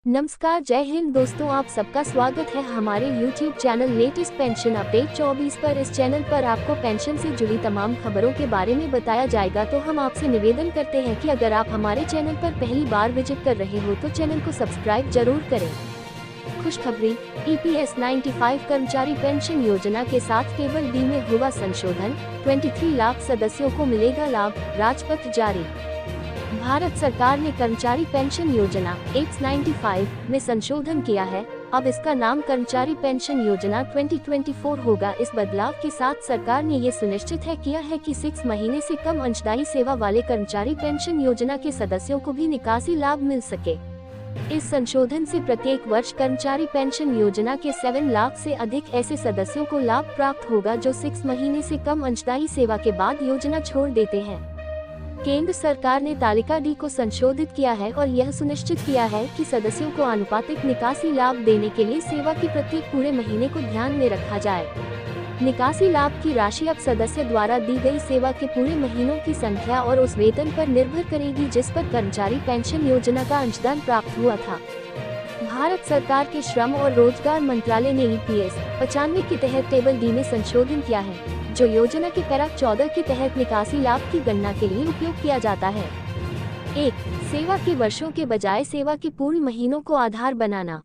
नमस्कार, जय हिंद दोस्तों, आप सबका स्वागत है हमारे YouTube channel latest pension update 24 पर। इस चैनल पर आपको पेंशन से जुड़ी तमाम खबरों के बारे में बताया जाएगा। तो हम आपसे निवेदन करते हैं कि अगर आप हमारे चैनल पर पहली बार विजिट कर रहे हो तो चैनल को सब्सक्राइब जरूर करें। खुशखबरी, EPS 95 कर्मचारी पेंशन योजना के साथ टेबल डी में हुआ संशोधन, 23 लाख सदस्यों को मिलेगा लाभ, राजपत्र जारी। भारत सरकार ने कर्मचारी पेंशन योजना EPS 95 में संशोधन किया है। अब इसका नाम कर्मचारी पेंशन योजना 2024 होगा। इस बदलाव के साथ सरकार ने ये सुनिश्चित किया है कि 6 महीने से कम अंशदायी सेवा वाले कर्मचारी पेंशन योजना के सदस्यों को भी निकासी लाभ मिल सके। इस संशोधन से प्रत्येक वर्ष कर्मचारी पेंशन योजना के 7 लाख से अधिक ऐसे सदस्यों को लाभ प्राप्त होगा जो 6 महीने से कम अंशदायी सेवा के बाद योजना छोड़ देते हैं। केंद्र सरकार ने तालिका डी को संशोधित किया है और यह सुनिश्चित किया है कि सदस्यों को आनुपातिक निकासी लाभ देने के लिए सेवा के प्रत्येक पूरे महीने को ध्यान में रखा जाए। निकासी लाभ की राशि अब सदस्य द्वारा दी गई सेवा के पूरे महीनों की संख्या और उस वेतन पर निर्भर करेगी जिस पर कर्मचारी पेंशन योजना का अंशदान प्राप्त हुआ था। भारत सरकार के श्रम और रोजगार मंत्रालय ने EPS 95 के तहत टेबल डी में संशोधन किया है, जो योजना के पैरा 14 के तहत निकासी लाभ की गणना के लिए उपयोग किया जाता है। 1. सेवा के वर्षों के बजाय सेवा के पूर्ण महीनों को आधार बनाना।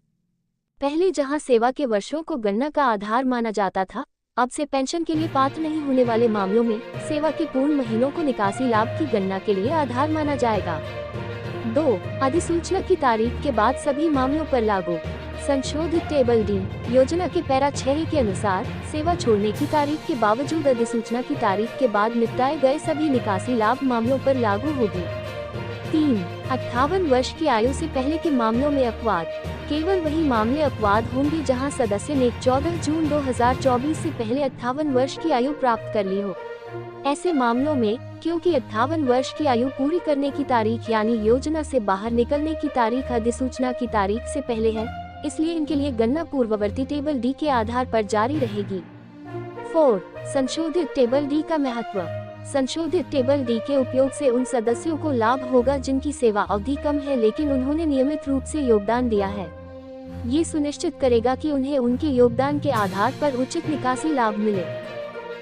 पहले जहां सेवा के वर्षों को गणना का आधार माना जाता था, अब से पेंशन के लिए पात्र नहीं होने वाले मामलों में सेवा के पूर्ण महीनों को निकासी लाभ की गणना के लिए आधार माना जाएगा। 2. अधिसूचना की तारीख के बाद सभी मामलों पर लागू। संशोधित टेबल डी योजना के पैरा 6 के अनुसार सेवा छोड़ने की तारीख के बावजूद अधिसूचना की तारीख के बाद निपटाए गए सभी निकासी लाभ मामलों पर लागू होगी। 3. 58 वर्ष की आयु से पहले के मामलों में अपवाद। केवल वही मामले अपवाद होंगे जहां सदस्य ने 14 जून 2024 से पहले 58 वर्ष की आयु प्राप्त कर ली हो। ऐसे मामलों में, क्योंकि 58 वर्ष की आयु पूरी करने की तारीख यानी योजना से बाहर निकलने की तारीख अधिसूचना की तारीख से पहले है, इसलिए इनके लिए गणना पूर्ववर्ती टेबल डी के आधार पर जारी रहेगी। 4. संशोधित टेबल डी का महत्व। संशोधित टेबल डी के उपयोग से उन सदस्यों को लाभ होगा जिनकी सेवा अवधि कम है लेकिन उन्होंने नियमित रूप से योगदान दिया है। ये सुनिश्चित करेगा कि उन्हें उनके योगदान के आधार पर उचित निकासी लाभ मिले।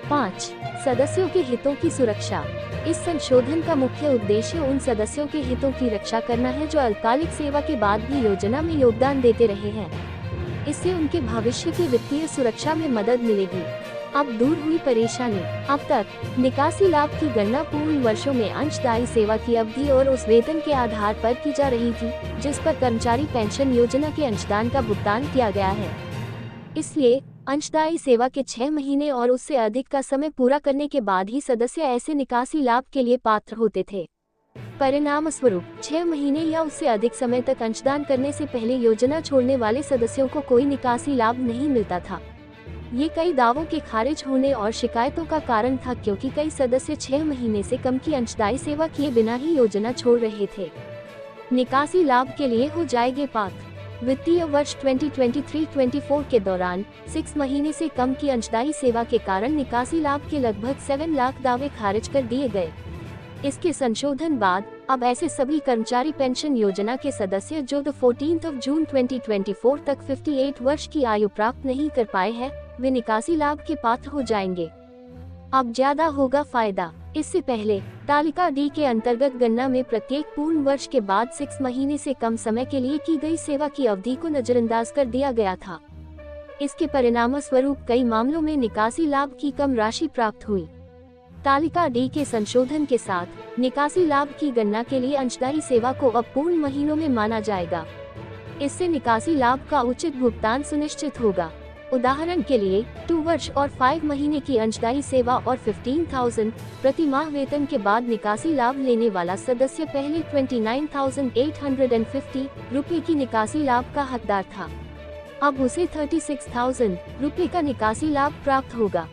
5. सदस्यों के हितों की सुरक्षा। इस संशोधन का मुख्य उद्देश्य उन सदस्यों के हितों की रक्षा करना है जो अल्पकालिक सेवा के बाद भी योजना में योगदान देते रहे हैं। इससे उनके भविष्य की वित्तीय सुरक्षा में मदद मिलेगी। अब दूर हुई परेशानी। अब तक निकासी लाभ की गणना पूर्ण वर्षों में अंशदायी सेवा की अवधि और उस वेतन के आधार पर की जा रही थी जिस पर कर्मचारी पेंशन योजना के अंशदान का भुगतान किया गया है। इसलिए अंशदायी सेवा के 6 महीने और उससे अधिक का समय पूरा करने के बाद ही सदस्य ऐसे निकासी लाभ के लिए पात्र होते थे। परिणाम स्वरूप 6 महीने या उससे अधिक समय तक अंशदान करने से पहले योजना छोड़ने वाले सदस्यों को कोई निकासी लाभ नहीं मिलता था। ये कई दावों के खारिज होने और शिकायतों का कारण था क्योंकि कई सदस्य 6 महीने से कम की अंशदायी सेवा किए बिना ही योजना छोड़ रहे थे। निकासी लाभ के लिए हो जाएंगे पात्र। वित्तीय वर्ष 2023-24 के दौरान 6 महीने से कम की अंशदायी सेवा के कारण निकासी लाभ के लगभग 7 लाख दावे खारिज कर दिए गए। इसके संशोधन बाद अब ऐसे सभी कर्मचारी पेंशन योजना के सदस्य जो 14 जून 2024 तक 58 वर्ष की आयु प्राप्त नहीं कर पाए हैं, वे निकासी लाभ के पात्र हो जाएंगे। अब ज्यादा होगा फायदा। इससे पहले तालिका डी के अंतर्गत गणना में प्रत्येक पूर्ण वर्ष के बाद 6 महीने से कम समय के लिए की गई सेवा की अवधि को नजरअंदाज कर दिया गया था। इसके परिणाम स्वरूप कई मामलों में निकासी लाभ की कम राशि प्राप्त हुई। तालिका डी के संशोधन के साथ निकासी लाभ की गणना के लिए अंशदायी सेवा को अब पूर्ण महीनों में माना जाएगा। इससे निकासी लाभ का उचित भुगतान सुनिश्चित होगा। उदाहरण के लिए 2 वर्ष और 5 महीने की अंशदायी सेवा और 15,000 प्रति माह वेतन के बाद निकासी लाभ लेने वाला सदस्य पहले 29,850 रुपये की निकासी लाभ का हकदार था। अब उसे 36,000 रुपये का निकासी लाभ प्राप्त होगा।